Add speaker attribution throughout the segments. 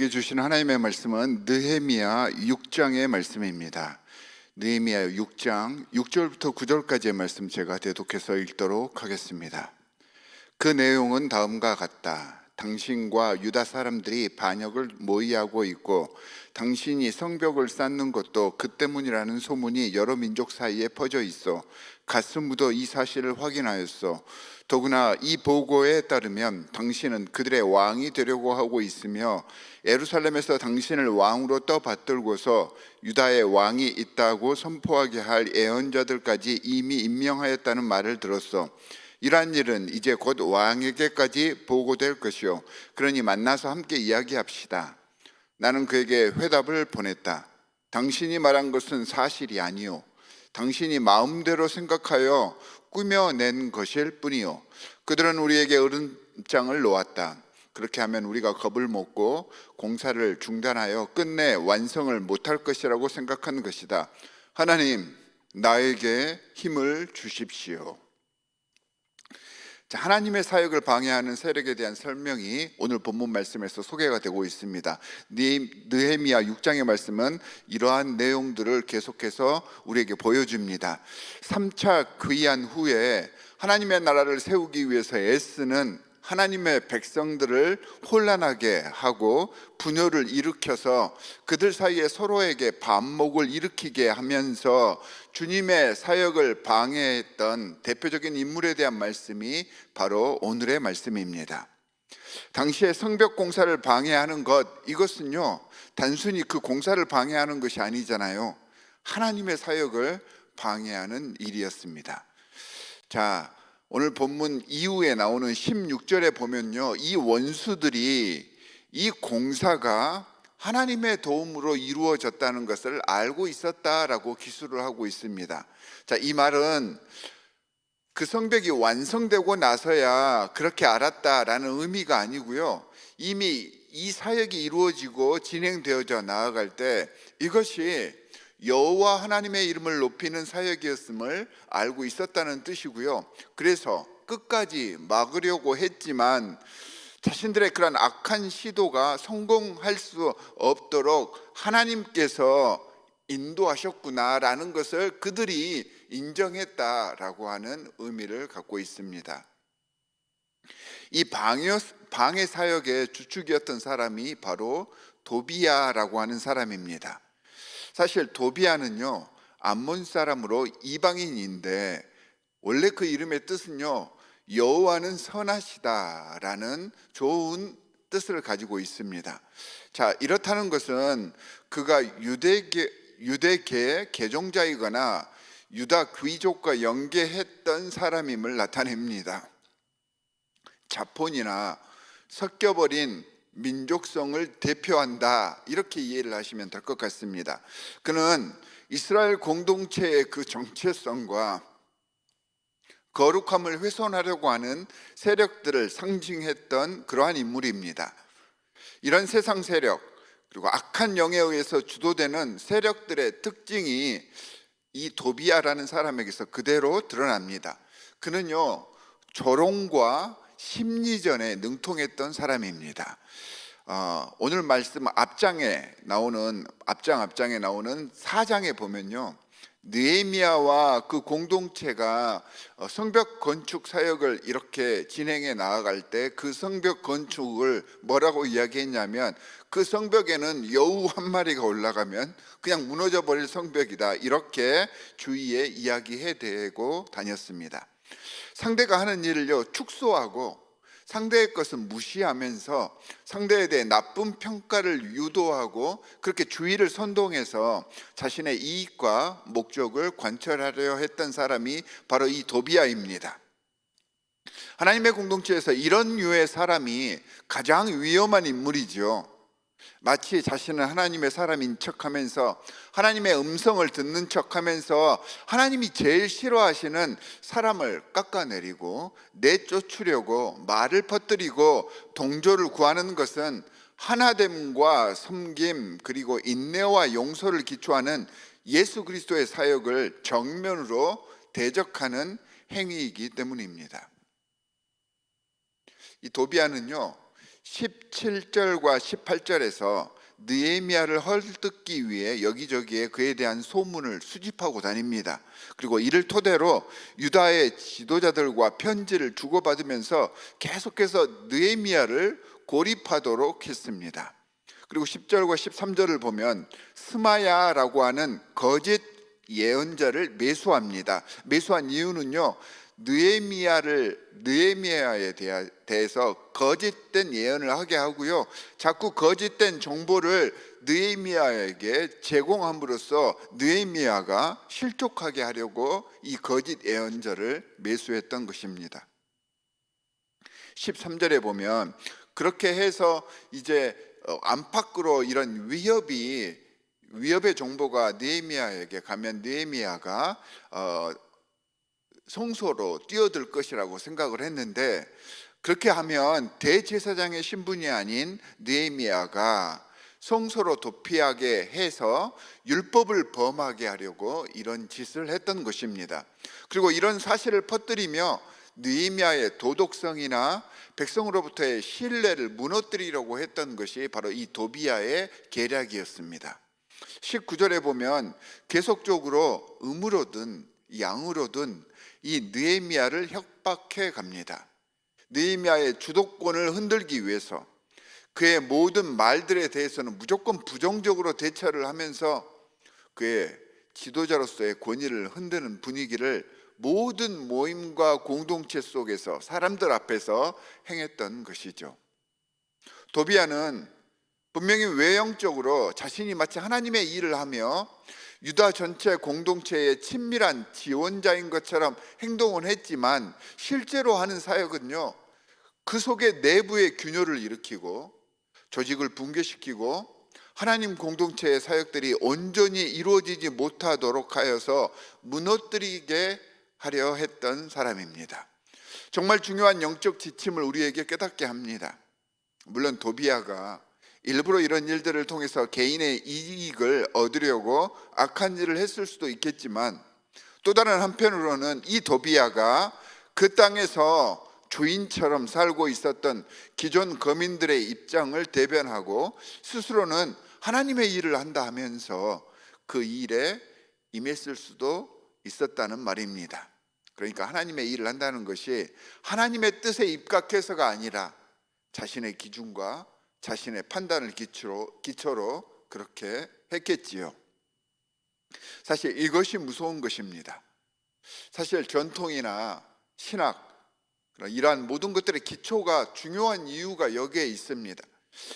Speaker 1: 우리에게 주신 하나님의 말씀은 느헤미야 6장의 말씀입니다. 느헤미야 6장 6절부터 9절까지의 말씀 제가 대독해서 읽도록 하겠습니다. 그 내용은 다음과 같다. 당신과 유다 사람들이 반역을 모의하고 있고 당신이 성벽을 쌓는 것도 그 때문이라는 소문이 여러 민족 사이에 퍼져 있어 가슴 묻어 이 사실을 확인하였어. 더구나 이 보고에 따르면 당신은 그들의 왕이 되려고 하고 있으며 예루살렘에서 당신을 왕으로 떠받들고서 유다의 왕이 있다고 선포하게 할 예언자들까지 이미 임명하였다는 말을 들었어. 이러한 일은 이제 곧 왕에게까지 보고될 것이요, 그러니 만나서 함께 이야기합시다. 나는 그에게 회답을 보냈다. 당신이 말한 것은 사실이 아니요, 당신이 마음대로 생각하여 꾸며낸 것일 뿐이요. 그들은 우리에게 으름장을 놓았다. 그렇게 하면 우리가 겁을 먹고 공사를 중단하여 끝내 완성을 못할 것이라고 생각한 것이다. 하나님, 나에게 힘을 주십시오. 하나님의 사역을 방해하는 세력에 대한 설명이 오늘 본문 말씀에서 소개가 되고 있습니다. 느헤미야 6장의 말씀은 이러한 내용들을 계속해서 우리에게 보여줍니다. 3차 귀환 후에 하나님의 나라를 세우기 위해서 애쓰는 하나님의 백성들을 혼란하게 하고 분열을 일으켜서 그들 사이에 서로에게 반목을 일으키게 하면서 주님의 사역을 방해했던 대표적인 인물에 대한 말씀이 바로 오늘의 말씀입니다. 당시에 성벽 공사를 방해하는 것, 이것은요 단순히 그 공사를 방해하는 것이 아니잖아요. 하나님의 사역을 방해하는 일이었습니다. 자, 오늘 본문 이후에 나오는 16절에 보면요, 이 원수들이 이 공사가 하나님의 도움으로 이루어졌다는 것을 알고 있었다라고 기술을 하고 있습니다. 자, 이 말은 그 성벽이 완성되고 나서야 그렇게 알았다라는 의미가 아니고요, 이미 이 사역이 이루어지고 진행되어져 나아갈 때 이것이 여호와 하나님의 이름을 높이는 사역이었음을 알고 있었다는 뜻이고요. 그래서 끝까지 막으려고 했지만 자신들의 그런 악한 시도가 성공할 수 없도록 하나님께서 인도하셨구나라는 것을 그들이 인정했다라고 하는 의미를 갖고 있습니다. 이 방해 사역의 주축이었던 사람이 바로 도비야라고 하는 사람입니다. 사실 도비야는요 암몬 사람으로 이방인인데 원래 그 이름의 뜻은요 여호와는 선하시다라는 좋은 뜻을 가지고 있습니다. 자, 이렇다는 것은 그가 유대계 개종자이거나 유다 귀족과 연계했던 사람임을 나타냅니다. 자폰이나 섞여버린 민족성을 대표한다, 이렇게 이해를 하시면 될 것 같습니다. 그는 이스라엘 공동체의 그 정체성과 거룩함을 훼손하려고 하는 세력들을 상징했던 그러한 인물입니다. 이런 세상 세력 그리고 악한 영에 의해서 주도되는 세력들의 특징이 이 도비야라는 사람에게서 그대로 드러납니다. 그는요 조롱과 심리전에 능통했던 사람입니다. 오늘 말씀 앞장에 나오는 4장에 보면요, 느헤미야와 그 공동체가 성벽 건축 사역을 이렇게 진행해 나아갈 때 그 성벽 건축을 뭐라고 이야기했냐면, 그 성벽에는 여우 한 마리가 올라가면 그냥 무너져 버릴 성벽이다, 이렇게 주위에 이야기해 대고 다녔습니다. 상대가 하는 일을요 축소하고 상대의 것은 무시하면서 상대에 대해 나쁜 평가를 유도하고 그렇게 주의를 선동해서 자신의 이익과 목적을 관철하려 했던 사람이 바로 이 도비야입니다. 하나님의 공동체에서 이런 류의 사람이 가장 위험한 인물이죠. 마치 자신은 하나님의 사람인 척하면서 하나님의 음성을 듣는 척하면서 하나님이 제일 싫어하시는 사람을 깎아내리고 내쫓으려고 말을 퍼뜨리고 동조를 구하는 것은 하나됨과 섬김 그리고 인내와 용서를 기초하는 예수 그리스도의 사역을 정면으로 대적하는 행위이기 때문입니다. 이 도비야는요 17절과 18절에서 느헤미야를 헐뜯기 위해 여기저기에 그에 대한 소문을 수집하고 다닙니다. 그리고 이를 토대로 유다의 지도자들과 편지를 주고받으면서 계속해서 느헤미야를 고립하도록 했습니다. 그리고 10절과 13절을 보면 스마야라고 하는 거짓 예언자를 매수합니다. 매수한 이유는요, 느헤미야에 대해서 거짓된 예언을 하게 하고요, 자꾸 거짓된 정보를 느헤미야에게 제공함으로써 느헤미야가 실족하게 하려고 이 거짓 예언자를 매수했던 것입니다. 13절에 보면 그렇게 해서 이제 안팎으로 이런 위협의 정보가 느헤미야에게 가면 느헤미야가 성소로 뛰어들 것이라고 생각을 했는데, 그렇게 하면 대제사장의 신분이 아닌 느헤미야가 성소로 도피하게 해서 율법을 범하게 하려고 이런 짓을 했던 것입니다. 그리고 이런 사실을 퍼뜨리며 느헤미야의 도덕성이나 백성으로부터의 신뢰를 무너뜨리려고 했던 것이 바로 이 도비야의 계략이었습니다. 19절에 보면 계속적으로 음으로든 양으로든 이 느헤미야를 협박해 갑니다. 느헤미야의 주도권을 흔들기 위해서 그의 모든 말들에 대해서는 무조건 부정적으로 대처를 하면서 그의 지도자로서의 권위를 흔드는 분위기를 모든 모임과 공동체 속에서 사람들 앞에서 행했던 것이죠. 도비야는 분명히 외형적으로 자신이 마치 하나님의 일을 하며 유다 전체 공동체의 친밀한 지원자인 것처럼 행동을 했지만, 실제로 하는 사역은요, 그 속에 내부의 균열을 일으키고 조직을 붕괴시키고 하나님 공동체의 사역들이 온전히 이루어지지 못하도록 하여서 무너뜨리게 하려 했던 사람입니다. 정말 중요한 영적 지침을 우리에게 깨닫게 합니다. 물론 도비야가 일부러 이런 일들을 통해서 개인의 이익을 얻으려고 악한 일을 했을 수도 있겠지만, 또 다른 한편으로는 이 도비야가 그 땅에서 주인처럼 살고 있었던 기존 거민들의 입장을 대변하고 스스로는 하나님의 일을 한다 하면서 그 일에 임했을 수도 있었다는 말입니다. 그러니까 하나님의 일을 한다는 것이 하나님의 뜻에 입각해서가 아니라 자신의 기준과 자신의 판단을 기초로 그렇게 했겠지요. 사실 이것이 무서운 것입니다. 사실 전통이나 신학, 이러한 모든 것들의 기초가 중요한 이유가 여기에 있습니다.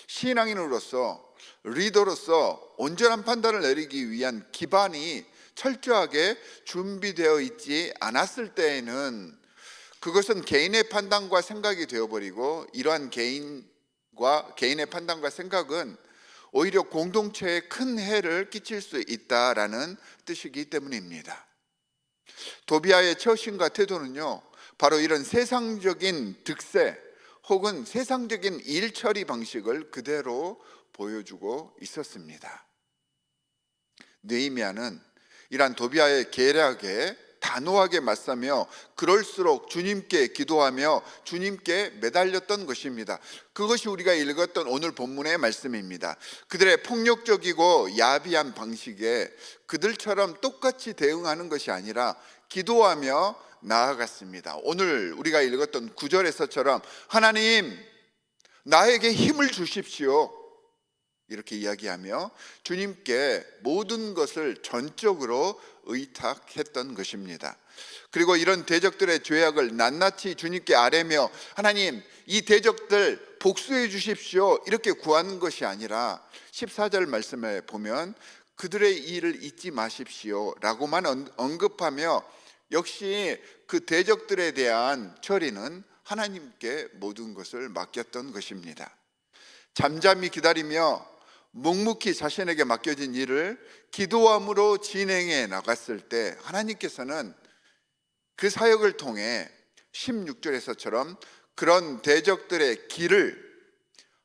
Speaker 1: 신앙인으로서, 리더로서 온전한 판단을 내리기 위한 기반이 철저하게 준비되어 있지 않았을 때에는 그것은 개인의 판단과 생각이 되어버리고, 이러한 개인의 판단과 생각은 오히려 공동체에 큰 해를 끼칠 수 있다라는 뜻이기 때문입니다. 도비야의 처신과 태도는요, 바로 이런 세상적인 득세 혹은 세상적인 일 처리 방식을 그대로 보여주고 있었습니다. 느헤미야는 이러한 도비야의 계략에 단호하게 맞서며 그럴수록 주님께 기도하며 주님께 매달렸던 것입니다. 그것이 우리가 읽었던 오늘 본문의 말씀입니다. 그들의 폭력적이고 야비한 방식에 그들처럼 똑같이 대응하는 것이 아니라 기도하며 나아갔습니다. 오늘 우리가 읽었던 9절에서처럼 하나님, 나에게 힘을 주십시오, 이렇게 이야기하며 주님께 모든 것을 전적으로 의탁했던 것입니다. 그리고 이런 대적들의 죄악을 낱낱이 주님께 아뢰며 하나님, 이 대적들 복수해 주십시오, 이렇게 구하는 것이 아니라 14절 말씀에 보면 그들의 일을 잊지 마십시오 라고만 언급하며 역시 그 대적들에 대한 처리는 하나님께 모든 것을 맡겼던 것입니다. 잠잠히 기다리며 묵묵히 자신에게 맡겨진 일을 기도함으로 진행해 나갔을 때 하나님께서는 그 사역을 통해 16절에서처럼 그런 대적들의 길을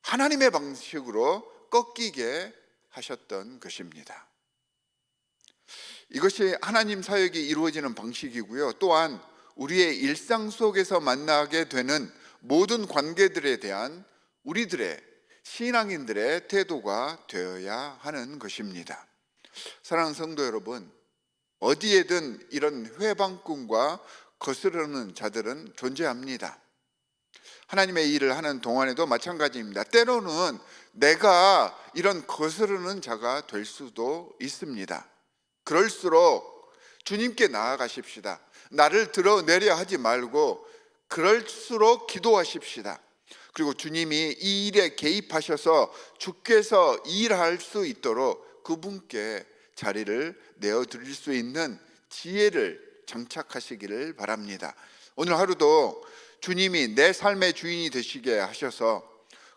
Speaker 1: 하나님의 방식으로 꺾이게 하셨던 것입니다. 이것이 하나님 사역이 이루어지는 방식이고요, 또한 우리의 일상 속에서 만나게 되는 모든 관계들에 대한 우리들의 신앙인들의 태도가 되어야 하는 것입니다. 사랑하는 성도 여러분, 어디에든 이런 회방꾼과 거스르는 자들은 존재합니다. 하나님의 일을 하는 동안에도 마찬가지입니다. 때로는 내가 이런 거스르는 자가 될 수도 있습니다. 그럴수록 주님께 나아가십시다. 나를 드러내려 하지 말고 그럴수록 기도하십시다. 그리고 주님이 이 일에 개입하셔서 주께서 일할 수 있도록 그분께 자리를 내어드릴 수 있는 지혜를 장착하시기를 바랍니다. 오늘 하루도 주님이 내 삶의 주인이 되시게 하셔서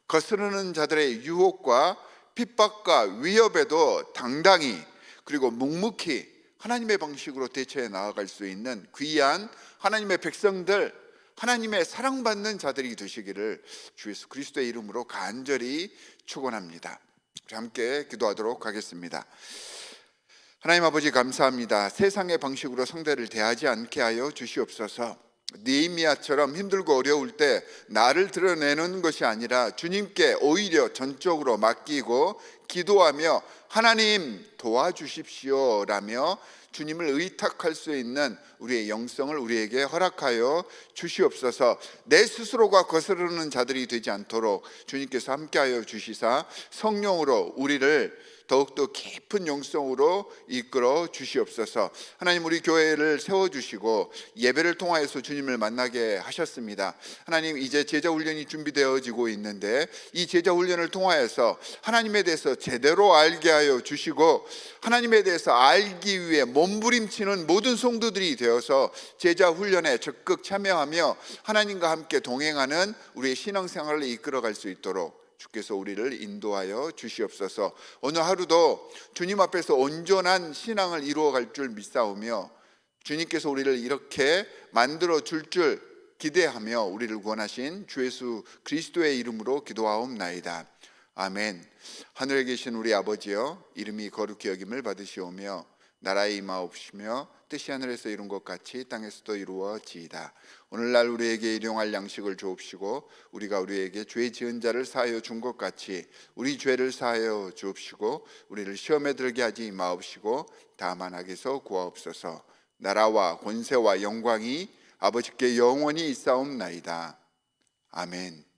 Speaker 1: 거스르는 자들의 유혹과 핍박과 위협에도 당당히 그리고 묵묵히 하나님의 방식으로 대처해 나아갈 수 있는 귀한 하나님의 백성들, 하나님의 사랑받는 자들이 되시기를 주 예수 그리스도의 이름으로 간절히 축원합니다. 우리 함께 기도하도록 하겠습니다. 하나님 아버지 감사합니다. 세상의 방식으로 상대를 대하지 않게 하여 주시옵소서. 느헤미야처럼 힘들고 어려울 때 나를 드러내는 것이 아니라 주님께 오히려 전적으로 맡기고 기도하며 하나님 도와주십시오 라며 주님을 의탁할 수 있는 우리의 영성을 우리에게 허락하여 주시옵소서. 내 스스로가 거스르는 자들이 되지 않도록 주님께서 함께하여 주시사 성령으로 우리를 더욱더 깊은 영성으로 이끌어 주시옵소서. 하나님, 우리 교회를 세워주시고 예배를 통하여서 주님을 만나게 하셨습니다. 하나님, 이제 제자 훈련이 준비되어지고 있는데 이 제자 훈련을 통하여서 하나님에 대해서 제대로 알게 하여 주시고 하나님에 대해서 알기 위해 몸부림치는 모든 성도들이 되어서 제자 훈련에 적극 참여하며 하나님과 함께 동행하는 우리의 신앙생활을 이끌어갈 수 있도록 주께서 우리를 인도하여 주시옵소서. 오늘 하루도 주님 앞에서 온전한 신앙을 이루어갈 줄 믿사오며 주님께서 우리를 이렇게 만들어 줄 기대하며 우리를 구원하신 주 예수 그리스도의 이름으로 기도하옵나이다. 아멘. 하늘에 계신 우리 아버지여, 이름이 거룩히 여김을 받으시오며 나라의 임하옵시며 뜻이 하늘에서 이룬 것 같이 땅에서도 이루어지이다. 오늘날 우리에게 일용할 양식을 주옵시고 우리가 우리에게 죄 지은 자를 사하여 준 것 같이 우리 죄를 사하여 주옵시고 우리를 시험에 들게 하지 마옵시고 다만 악에서 구하옵소서. 나라와 권세와 영광이 아버지께 영원히 있사옵나이다. 아멘.